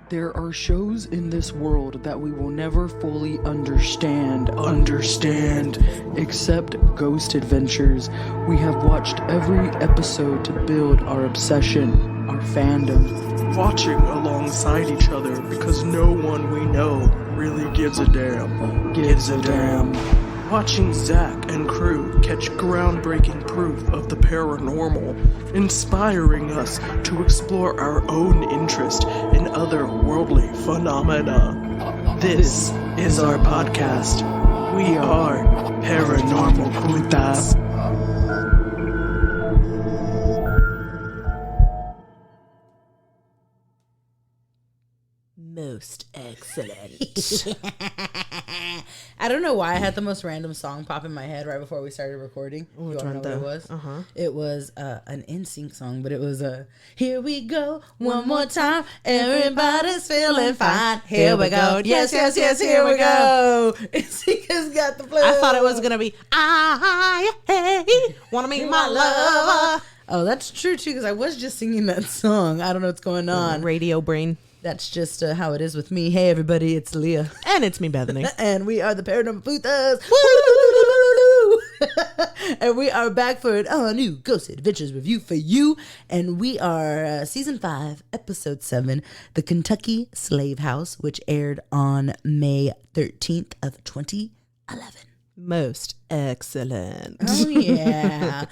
There are shows in this world that we will never fully understand, except Ghost Adventures. We have watched every episode to build our obsession, our fandom. Watching alongside each other because no one we know really gives a damn. Watching Zach and crew catch groundbreaking proof of the paranormal, inspiring us to explore our own interest in otherworldly phenomena. This is our podcast. We are Paranormal Putas. Most excellent. I don't know why I had the most random song pop in my head right before we started recording. You want to know what it was? It was an NSYNC song, but it was here we go, one more time, everybody's feeling fine. Here we go, yes, here we go. NSYNC got the play. I thought it was going to be, hey, want to meet my lover. Oh, that's true, too, because I was just singing that song. I don't know what's going on. Radio brain. That's just how it is with me. Hey, everybody, it's Leah. And it's me, Bethany. And we are the Paranormal Putas. And we are back for an all-new Ghost Adventures review for you. And we are Season 5, Episode 7, The Kentucky Slave House, which aired on May 13th of 2011. Most excellent. Oh, yeah.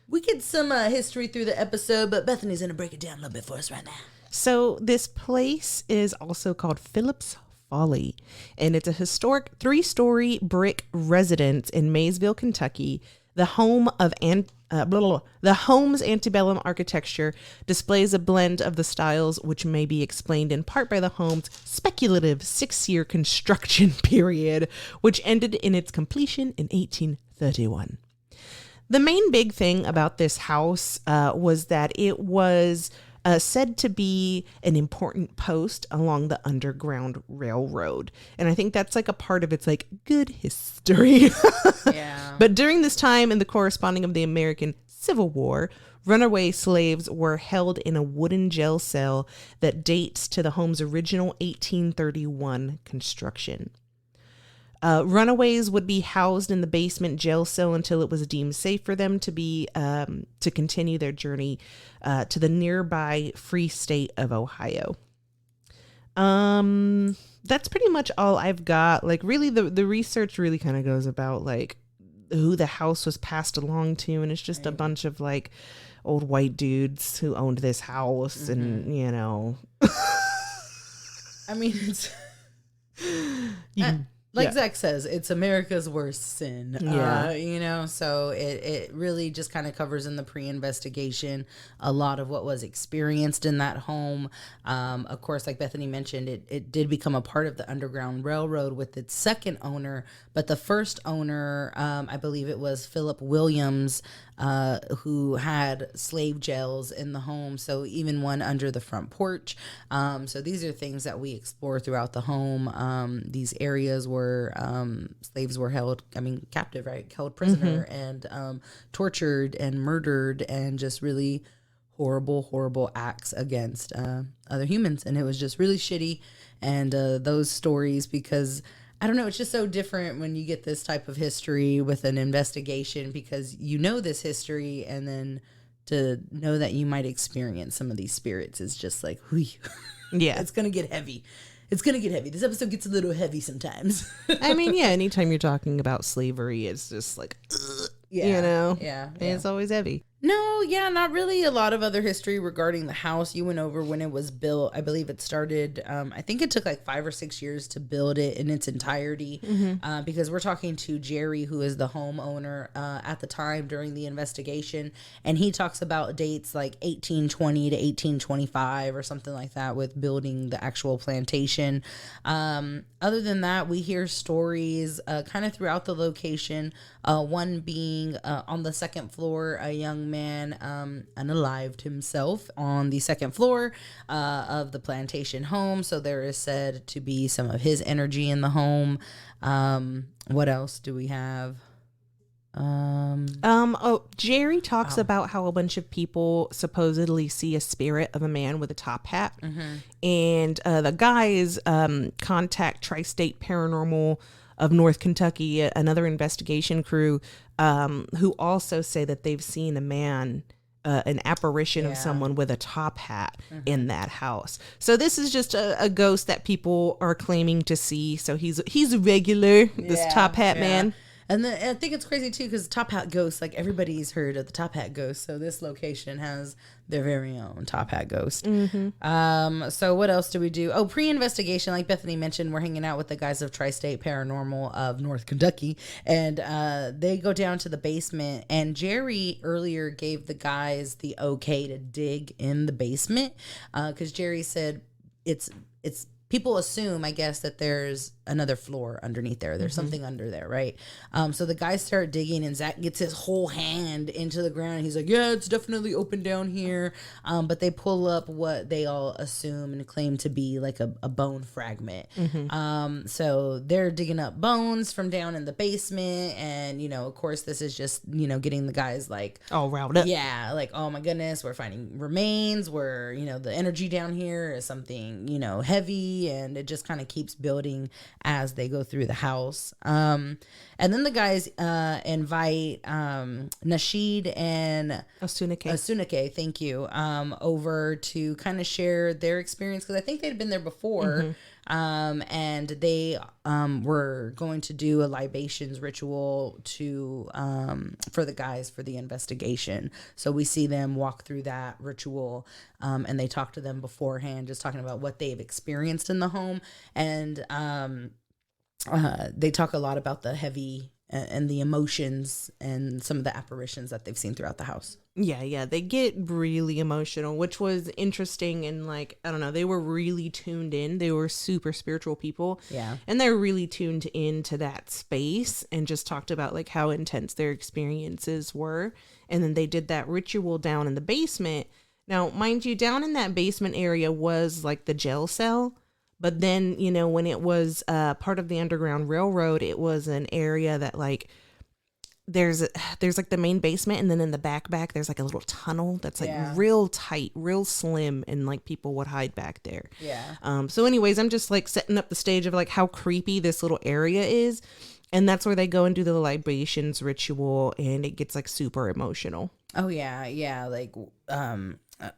We get some history through the episode, but Bethany's going to break it down a little bit for us right now. So this place is also called Phillips Folly, and it's a historic 3-story brick residence in Maysville, Kentucky. The home's antebellum architecture displays a blend of the styles, which may be explained in part by the home's speculative 6-year construction period, which ended in its completion in 1831. The main big thing about this house was that it was said to be an important post along the Underground Railroad. And I think that's like a part of its like good history. Yeah. But during this time in the corresponding of the American Civil War, runaway slaves were held in a wooden jail cell that dates to the home's original 1831 construction. Runaways would be housed in the basement jail cell until it was deemed safe for them to be to continue their journey to the nearby free state of Ohio. That's pretty much all I've got. Like, really, the research really kind of goes about like who the house was passed along to, and it's just a bunch of like old white dudes who owned this house, and you know. I mean, it's Yeah. Zach says, it's America's worst sin. Yeah. So it really just kind of covers in the pre-investigation a lot of what was experienced in that home. Of course, like Bethany mentioned, it did become a part of the Underground Railroad with its second owner, but the first owner, I believe it was Philip Williams, who had slave jails in the home, so even one under the front porch. So these are things that we explore throughout the home. These areas where slaves were held, captive, right? Held prisoner and tortured and murdered and just really horrible acts against other humans. And it was just really shitty. And those stories, because I don't know, it's just so different when you get this type of history with an investigation, because you know this history, and then to know that you might experience some of these spirits is just like, whee. Yeah. It's going to get heavy. It's going to get heavy. This episode gets a little heavy sometimes. I mean, yeah, anytime you're talking about slavery, it's just like, Yeah. you know? Yeah. It's always heavy. No, yeah, not really a lot of other history regarding the house. You went over when it was built. I believe it started, I think it took like 5 or 6 years to build it in its entirety, because we're talking to Jerry, who is the homeowner at the time during the investigation, and he talks about dates like 1820 to 1825 or something like that with building the actual plantation. Other than that, we hear stories kind of throughout the location, one being on the second floor, a young man unalived himself on the second floor of the plantation home. So there is said to be some of his energy in the home. What else do we have? Jerry talks about how a bunch of people supposedly see a spirit of a man with a top hat. And the guys contact Tri-State Paranormal of North Kentucky, another investigation crew, who also say that they've seen a man, an apparition of someone with a top hat in that house. So this is just a ghost that people are claiming to see. So he's a regular, this top hat man. And then I think it's crazy too because Top Hat Ghost, like everybody's heard of the Top Hat Ghost, so this location has their very own Top Hat Ghost. So what else do we do? Oh, pre-investigation, like Bethany mentioned, we're hanging out with the guys of Tri-State Paranormal of North Kentucky, and they go down to the basement. And Jerry earlier gave the guys the okay to dig in the basement because Jerry said it's. People assume, I guess, that there's another floor underneath there. There's something under there, right? So the guys start digging, and Zach gets his whole hand into the ground. And he's like, yeah, it's definitely open down here. But they pull up what they all assume and claim to be like a bone fragment. So they're digging up bones from down in the basement. And, of course, this is just, getting the guys like... all riled up. Yeah, like, oh my goodness, we're finding remains. We're, the energy down here is something, heavy. And it just kind of keeps building as they go through the house. And then the guys invite Nasheed and Asunake, thank you, over to kind of share their experience because I think they'd been there before. And they were going to do a libations ritual for the guys for the investigation. So we see them walk through that ritual, and they talk to them beforehand, just talking about what they've experienced in the home. And they talk a lot about the heavy and the emotions and some of the apparitions that they've seen throughout the house. Yeah, they get really emotional, which was interesting. And like, I don't know, they were really tuned in. They were super spiritual people. Yeah. And they're really tuned into that space and just talked about like how intense their experiences were. And then they did that ritual down in the basement. Now, mind you, down in that basement area was like the jail cell. But then, when it was part of the Underground Railroad, it was an area that like there's like the main basement, and then in the back there's like a little tunnel that's like real tight, real slim, and like people would hide back there. Yeah. So anyways, I'm just like setting up the stage of like how creepy this little area is, and that's where they go and do the libations ritual, and it gets like super emotional. Oh yeah, like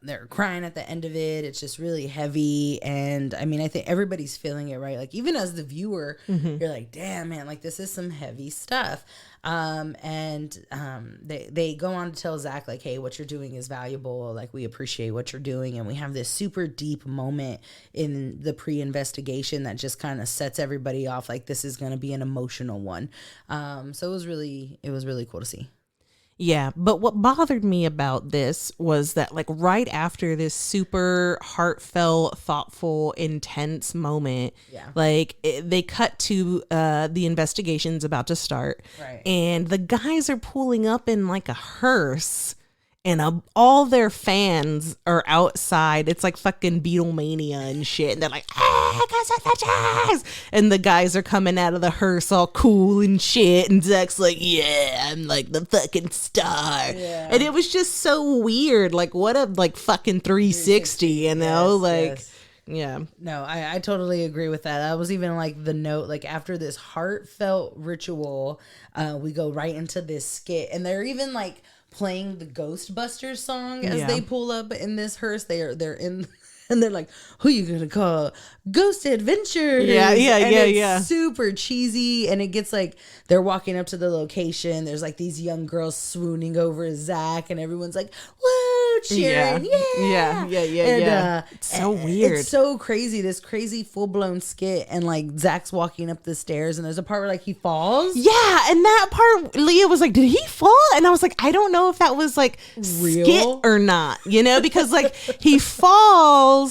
they're crying at the end of it. It's just really heavy, and I mean, I think everybody's feeling it, right? Like even as the viewer, you're like, damn man, like this is some heavy stuff. They go on to tell Zach like, hey, what you're doing is valuable. Like we appreciate what you're doing, and we have this super deep moment in the pre-investigation that just kind of sets everybody off. Like this is going to be an emotional one. So it was really cool to see. Yeah, but what bothered me about this was that like right after this super heartfelt, thoughtful, intense moment, like they cut to the investigation's about to start, right? And the guys are pulling up in like a hearse. And all their fans are outside. It's like fucking Beatlemania and shit. And they're like, hey, guys at the jazz. And the guys are coming out of the hearse all cool and shit. And Zach's like, yeah, I'm like the fucking star. Yeah. And it was just so weird. Like, what a like fucking 360, you know? Yeah. No, I totally agree with that. That was even like the note, like after this heartfelt ritual, we go right into this skit. And they're even like playing the Ghostbusters song as they pull up in this hearse. They're in, and they're like, who you gonna call? Ghost Adventures. Yeah. Super cheesy, and it gets like they're walking up to the location. There's like these young girls swooning over Zach, and everyone's like, woo, cheering, yeah. It's so weird. It's so crazy. This crazy full blown skit, and like Zach's walking up the stairs, and there's a part where like he falls. Yeah, and that part, Leah was like, did he fall? And I was like, I don't know if that was like real skit or not, because like he falls.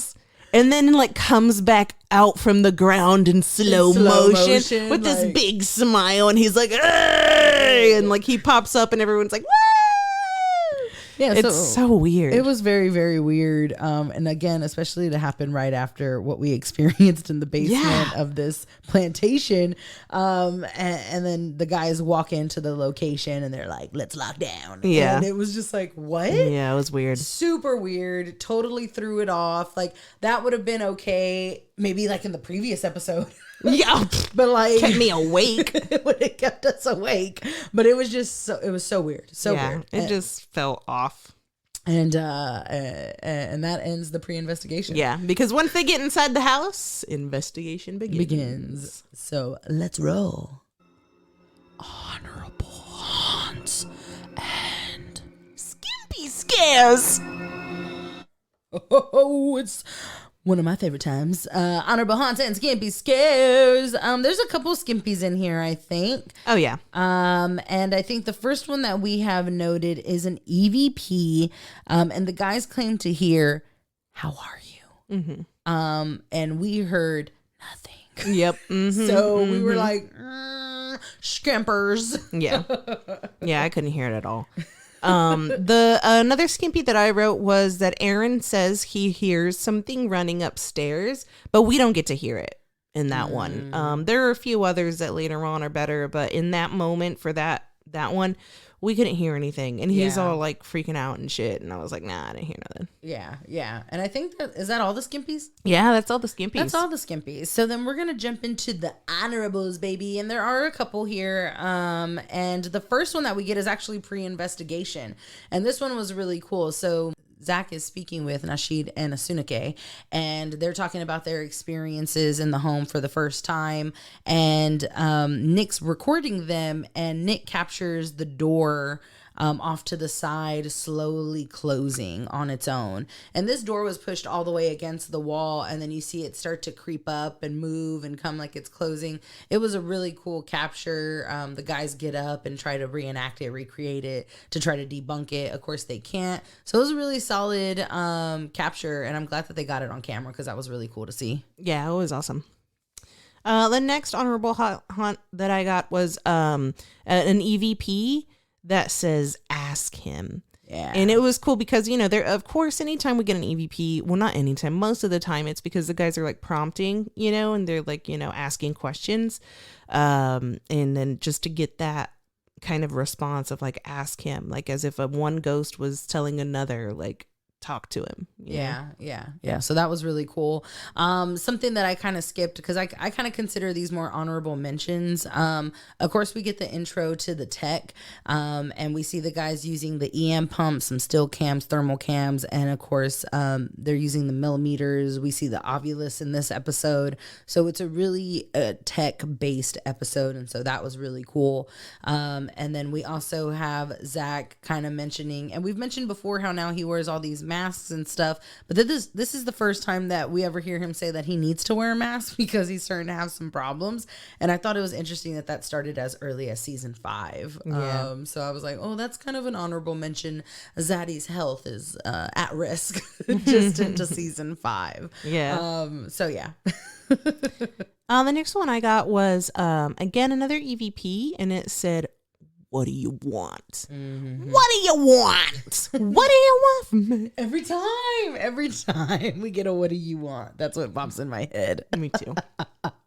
And then like comes back out from the ground in slow motion with this big smile, and he's like, hey! And like he pops up, and everyone's like, woo! Yeah, It's so weird. It was very, very weird. And again, especially to happen right after what we experienced in the basement of this plantation. And then the guys walk into the location and they're like, let's lock down. Yeah. And it was just like, what? Yeah, it was weird. Super weird. Totally threw it off. Like, that would have been okay, maybe like in the previous episode. Yeah. But like, Kept me awake. it would have kept us awake. But it was just it was so weird. So weird. It just fell off. And that ends the pre-investigation. Yeah, because once they get inside the house, investigation begins. So let's roll. Honorable haunts and Skimpy scares. oh, it's one of my favorite times. Honorable haunts and skimpy scares. There's a couple skimpies in here, I think. Oh, yeah. And I think the first one that we have noted is an EVP. And the guys claim to hear, "How are you?" Mm-hmm. And we heard nothing. Yep. Mm-hmm, So we were like, scampers. Yeah. Yeah, I couldn't hear it at all. The another skimpy that I wrote was that Aaron says he hears something running upstairs, but we don't get to hear it in that one. There are a few others that later on are better, but in that moment for that one, we couldn't hear anything. And he's all like freaking out and shit. And I was like, nah, I didn't hear nothing. Yeah. And I think is that all the skimpies? Yeah, that's all the skimpies. That's all the skimpies. So then we're gonna jump into the honorables, baby, and there are a couple here. And the first one that we get is actually pre-investigation, and this one was really cool. So Zach is speaking with Nasheed and Asunake, and they're talking about their experiences in the home for the first time. And Nick's recording them, and Nick captures the door off to the side, slowly closing on its own. And this door was pushed all the way against the wall, and then you see it start to creep up and move and come like it's closing. It was a really cool capture. The guys get up and try to reenact it, recreate it to try to debunk it. Of course, they can't. So it was a really solid capture, and I'm glad that they got it on camera because that was really cool to see. Yeah, it was awesome. The next honorable haunt that I got was an EVP that says ask him. Yeah. And it was cool because, there, of course, anytime we get an EVP, well, not anytime, most of the time it's because the guys are like prompting, and they're like, asking questions. And then just to get that kind of response of like, ask him, like as if one ghost was telling another, like, talk to him. Yeah. So that was really cool. Something that I kind of skipped because I kind of consider these more honorable mentions. Of course, we get the intro to the tech, and we see the guys using the EM pumps, some still cams, thermal cams, and of course, they're using the millimeters. We see the Ovulus in this episode, so it's a really tech-based episode, and so that was really cool. And then we also have Zach kind of mentioning, and we've mentioned before how now he wears all these masks and stuff, but this is the first time that we ever hear him say that he needs to wear a mask because he's starting to have some problems. And I thought it was interesting that started as early as season 5. So I was like, oh, that's kind of an honorable mention. Zaddy's health is at risk just into season 5. So yeah. The next one I got was again another EVP, and it said, "What do you want? Mm-hmm. What do you want? What do you want from me?" Every time we get a "what do you want?" That's what pops in my head. Me too.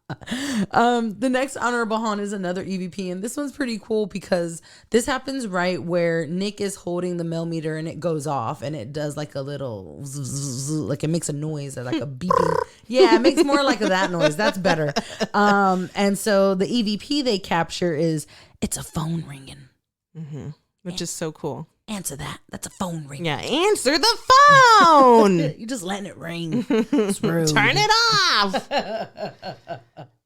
The next honorable haunt is another EVP, and this one's pretty cool because this happens right where Nick is holding the millimeter and it goes off and it does like a little zzz, like it makes a noise like a beeping. Yeah, it makes more like that noise. That's better. And so the EVP they capture is it's a phone ringing, Which is so cool. Answer that. That's a phone ringing. Yeah, answer the phone. You're just letting it ring. It's rude. Turn it off.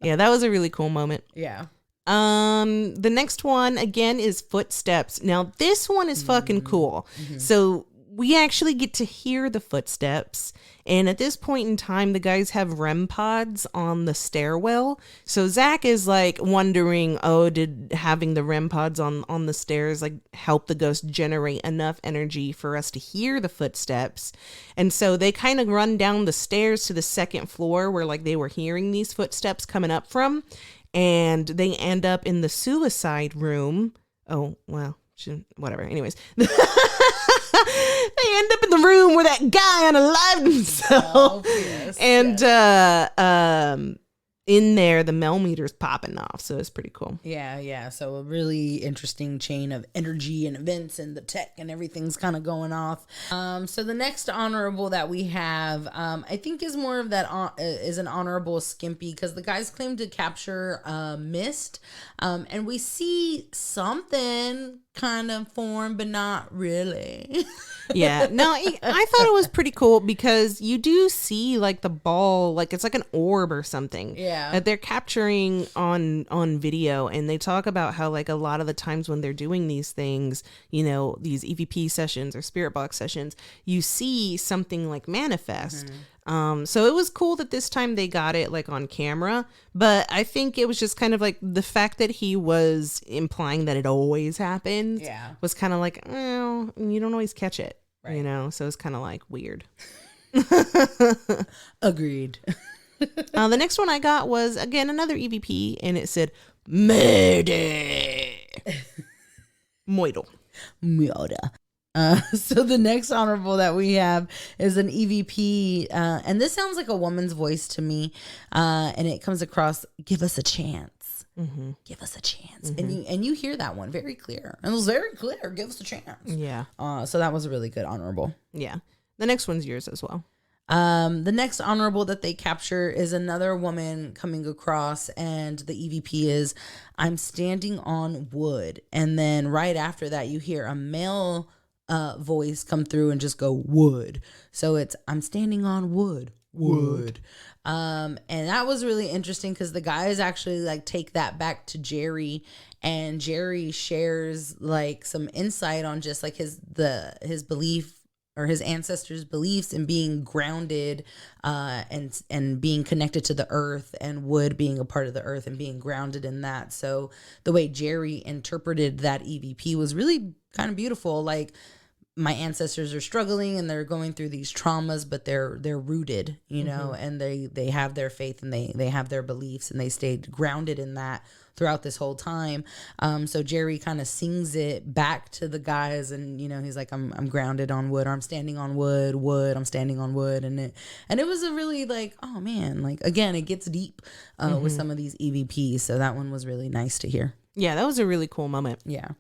Yeah, that was a really cool moment. Yeah. The next one again is footsteps. Now this one is fucking cool. So we actually get to hear the footsteps, and at this point in time the guys have REM pods on the stairwell. So Zach is like wondering, did having the REM pods on the stairs like help the ghost generate enough energy for us to hear the footsteps? And so they kind of run down the stairs to the second floor where like they were hearing these footsteps coming up from, and they end up in the suicide room. Oh wow, Whatever. Anyways, they end up in the room where that guy unalived himself, and in there the Mel meter's popping off, so it's pretty cool. Yeah. So a really interesting chain of energy and events, and the tech and everything's kind of going off. So the next honorable that we have, I think is more of that is an honorable Skimpy, because the guys claim to capture mist, and we see something kind of form, but not really. Yeah, no, I thought it was pretty cool because you do see like the ball, like it's like an orb or something. Yeah, that they're capturing on video, and they talk about how like a lot of the times when they're doing these things, you know, these EVP sessions or spirit box sessions, you see something like manifest. So it was cool that this time they got it like on camera, but I think it was just kind of like the fact that he was implying that it always happens was kind of like, oh, you don't always catch it, you know? So it's kind of like weird. Agreed. The next one I got was, again, another EVP, and it said, Mayday. Moidal. So the next honorable that we have is an EVP, and this sounds like a woman's voice to me, and it comes across, give us a chance. Give us a chance. And you hear that one very clear. And it was very clear, give us a chance. Yeah. So that was a really good honorable. Yeah. The next one's yours as well. The next honorable that they capture is another woman coming across, and the EVP is, I'm standing on wood. And then right after that, you hear a male voice come through and just go, wood. So it's, I'm standing on wood. And that was really interesting because the guys actually like take that back to Jerry, and Jerry shares like some insight on just like his belief, or his ancestors' beliefs, in being grounded and being connected to the earth, and wood being a part of the earth and being grounded in that. So the way Jerry interpreted that EVP was really kind of beautiful. Like, my ancestors are struggling and they're going through these traumas, but they're rooted, you know, and they have their faith, and they have their beliefs, and they stayed grounded in that throughout this whole time. So Jerry kind of sings it back to the guys, and you know, he's like, I'm grounded on wood, or I'm standing on wood, I'm standing on wood. And it was a really like, oh man, like again, it gets deep with some of these EVPs. So that one was really nice to hear. Yeah, that was a really cool moment. Yeah.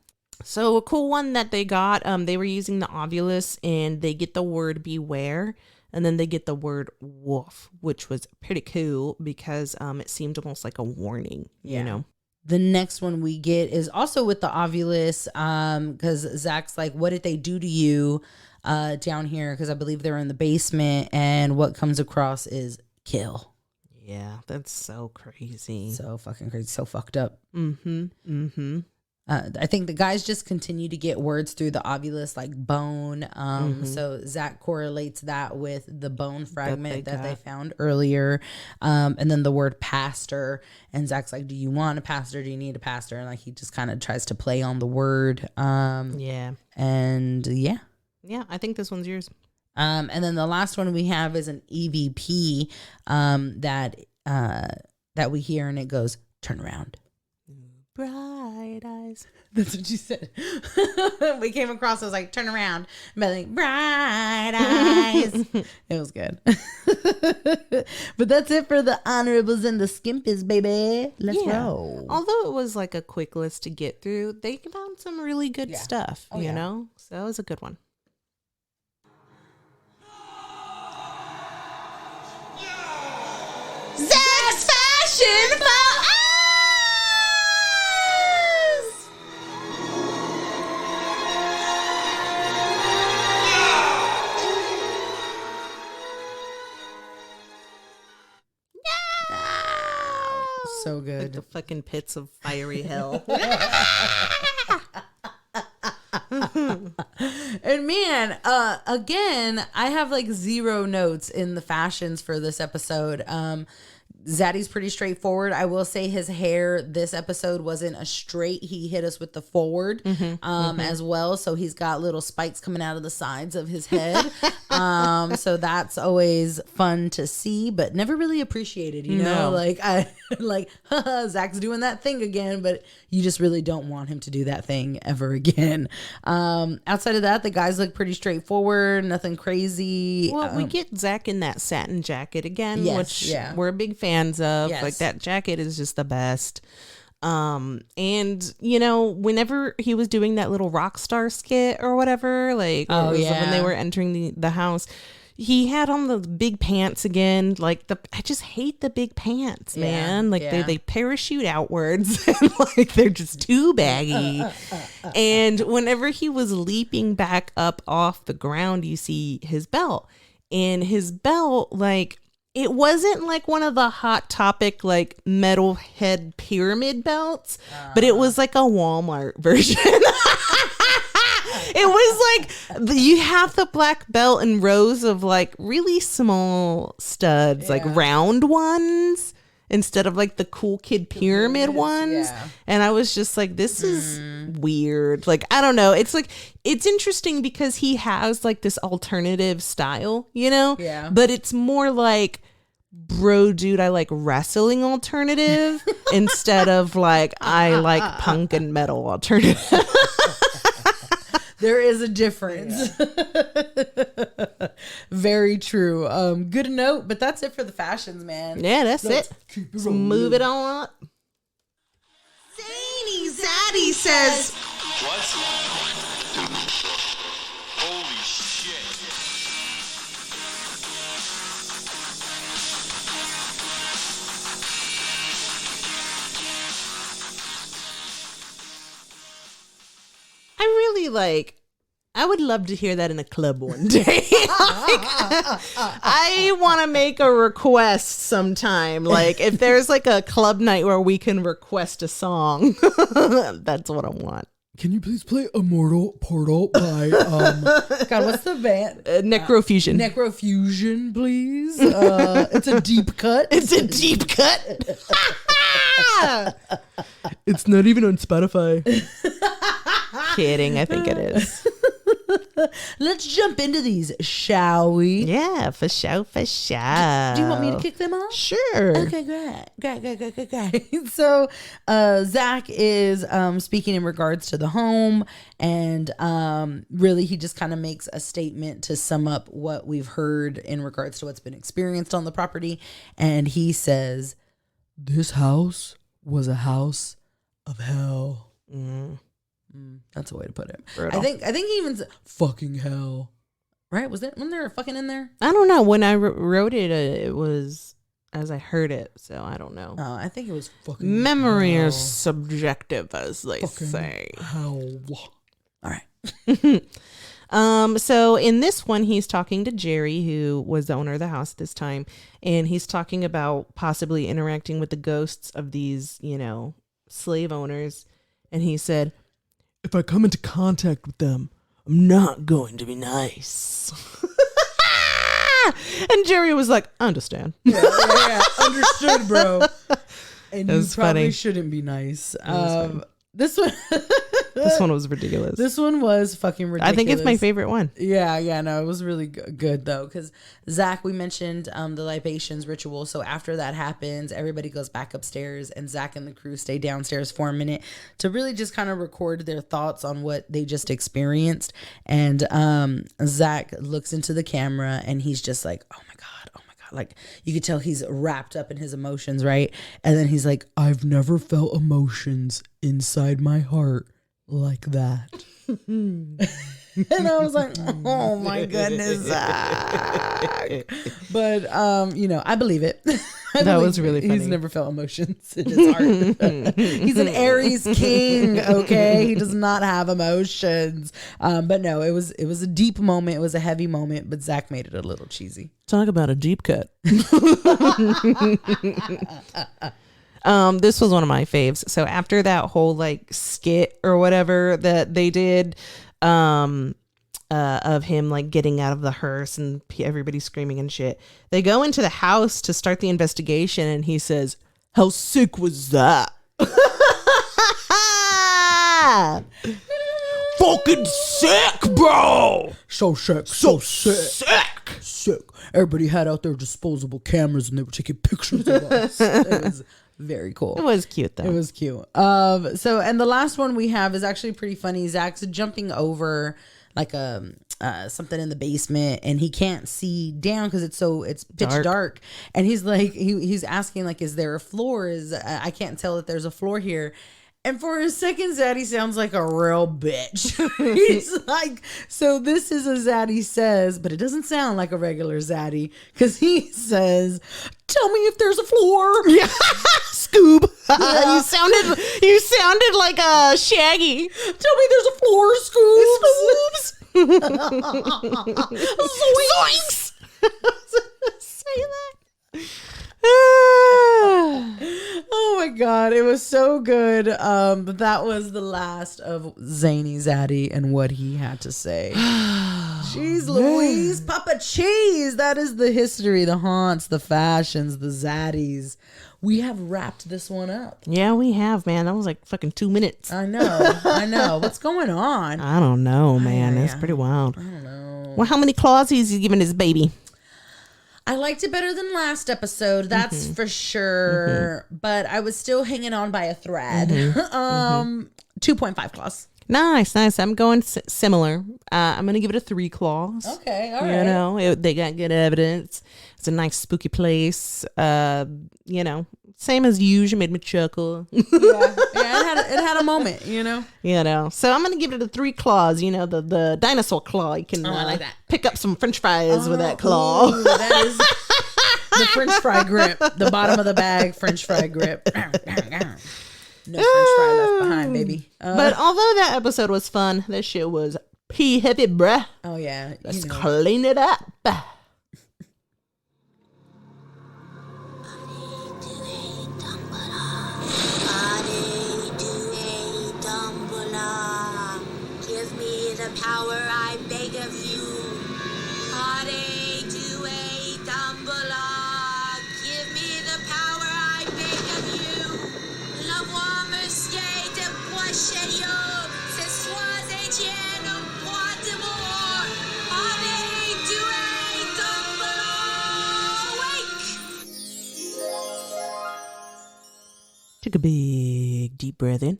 So a cool one that they got, they were using the Ovulus, and they get the word beware, and then they get the word wolf, which was pretty cool because it seemed almost like a warning, you know? The next one we get is also with the Ovulus, because Zach's like, what did they do to you down here? Because I believe they're in the basement, and what comes across is kill. Yeah, that's so crazy. So fucking crazy. So fucked up. I think the guys just continue to get words through the Ovulus, like bone. So Zach correlates that with the bone fragment that they found earlier. And then the word pastor. And Zach's like, do you want a pastor? Do you need a pastor? And like, he just kind of tries to play on the word. Yeah, I think this one's yours. And then the last one we have is an EVP that we hear, and it goes, turn around. Bright eyes. That's what you said. We came across, I was like, turn around. But like, bright eyes. It was good. But that's it for the honorables and the skimpies, baby. Let's roll. Although it was like a quick list to get through, they found some really good stuff, you know? So that was a good one. Zach's fashion for us! So good. Like the fucking pits of fiery hell. And man, again, I have like zero notes in the fashions for this episode. Zaddy's pretty straightforward. I will say his hair this episode wasn't a straight. He hit us with the forward as well. So he's got little spikes coming out of the sides of his head. So that's always fun to see, but never really appreciated, you know? Zach's doing that thing again, but you just really don't want him to do that thing ever again. Outside of that, the guys look pretty straightforward, nothing crazy. Well, we get Zach in that satin jacket again, Yes, which yeah. we're big fans of. Yes. Like, that jacket is just the best. And you know, whenever he was doing that little rock star skit or whatever, like when they were entering the house, he had on the big pants again. Like, I just hate the big pants, man. Like they parachute outwards and like they're just too baggy. And whenever he was leaping back up off the ground, you see his belt. And his belt, like, it wasn't like one of the Hot Topic like metal head pyramid belts, but it was like a Walmart version. It was like you have the black belt and rows of like really small studs, like round ones, instead of like the cool kid pyramid ones. Yeah. And I was just like, this is weird. Like, I don't know. It's like, it's interesting because he has like this alternative style, you know? Yeah. But it's more like, bro, dude, I like wrestling alternative instead of like, I like punk and metal alternative. There is a difference. Very true. Good note, but that's it for the fashions, man. Yeah, that's it. Let's move it on up. Zany Zaddy says, What? Holy shit. I would love to hear that in a club one day. I want to make a request sometime. Like, if there's like a club night where we can request a song, that's what I want. Can you please play Immortal Portal by God, what's the band? Necrofusion. Necrofusion, please. It's a deep cut. It's a deep cut. It's not even on Spotify. Kidding, I think it is. Let's jump into these, shall we? Yeah, for sure, for sure. Do you want me to kick them off? Sure. Okay, great. So, Zach is speaking in regards to the home, and really he just kind of makes a statement to sum up what we've heard in regards to what's been experienced on the property. And he says, "This house was a house of hell." That's a way to put it. Brutal. I think he even said, Fucking hell. right? Wasn't there a fucking in there? I don't know. When I wrote it, it was as I heard it, so I don't know. I think it was fucking Memory hell. is subjective, as they Fucking say. hell. All right. So in this one, he's talking to Jerry, who was the owner of the house at this time, and he's talking about possibly interacting with the ghosts of these, you know, slave owners. And he said, If I come into contact with them, I'm not going to be nice. and Jerry was like, I understand. Yeah, understood, bro. And That you was probably funny. shouldn't be nice. was This one, This one was ridiculous. this one was fucking ridiculous. I think it's my favorite one. Yeah, no, it was really good though, because Zach, we mentioned the libations ritual. So after that happens, everybody goes back upstairs, and Zach and the crew stay downstairs for a minute to really just kind of record their thoughts on what they just experienced. And Zach looks into the camera, and he's just like, "Oh my god." Like, you could tell he's wrapped up in his emotions, right? And then he's like, I've never felt emotions inside my heart like that. and I was like, oh my goodness, Zach. But you know, I believe it. That was really funny. He's never felt emotions in his heart. He's an Aries king, okay? He does not have emotions. But no, it was a deep moment. It was a heavy moment, but Zach made it a little cheesy. Talk about a deep cut. This was one of my faves. So after that whole like skit or whatever that they did, of him like getting out of the hearse and everybody screaming and shit. They go into the house to start the investigation, and he says, "How sick was that?" Fucking sick, bro. So sick. Sick. Everybody had out their disposable cameras and they were taking pictures of us. It was very cool. It was cute though. It was cute. So, and the last one we have is actually pretty funny. Zach's jumping over like something in the basement, and he can't see down because it's pitch dark. And he's like, he's asking like, is there a floor? I can't tell that there's a floor here. And for a second, Zaddy sounds like a real bitch. He's like, so this is a Zaddy says, but it doesn't sound like a regular Zaddy, because he says, tell me if there's a floor. Yeah. Scoob. Yeah. You sounded like a Shaggy. Tell me there's a floor, Scoobs. Zoinks. Say that. Oh my god, it was so good. But that was the last of Zany Zaddy and what he had to say. Jeez Louise, Papa Cheese. That is the history, the haunts, the fashions, the Zaddies. We have wrapped this one up. Yeah, we have, man. That was like fucking 2 minutes. I know. What's going on? I don't know, man. It's pretty wild. I don't know. Well, how many claws is he giving his baby? I liked it better than last episode, that's for sure. But I was still hanging on by a thread. 2.5 claws. Nice. I'm going similar. I'm going to give it a 3 claws. Okay, all right. You know, they got good evidence. It's a nice spooky place. You know, same as usual, made me chuckle. Yeah, it had a moment, you know. You know, so I'm going to give it a 3 claws. You know, the dinosaur claw. You can I like that. pick up some French fries with that claw. Ooh, that is the French fry grip, the bottom of the bag French fry grip. No French fry left behind, baby. But although that episode was fun, this shit was pee heavy, bruh. Oh yeah, Let's clean it up. Give me the power, I beg of you. Hare to a Dumbledore. Give me the power, I beg of you. L'avoir monsieur de Poichelieu. Ce soir Etienne Poitimore. Hare to a Dumbledore. Wake! Take a big deep breath in.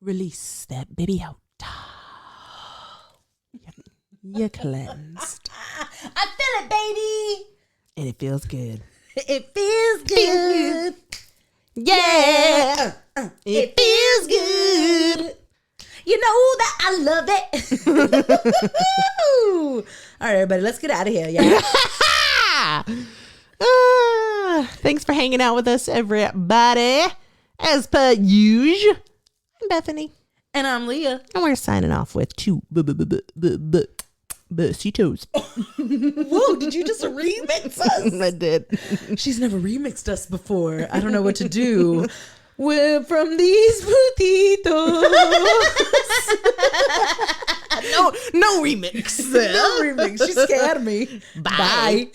Release that baby out. You're cleansed. I feel it, baby. And it feels good. It feels good. Yeah. It feels good. You know that I love it. All right, everybody, let's get out of here, yeah. Thanks for hanging out with us, everybody. As per usual, I'm Bethany. And I'm Leah. And we're signing off with 2 besitos. Whoa, did you just remix us? I did. She's never remixed us before. I don't know what to do. We're from these putitos. No remix. No remix. She scared me. Bye.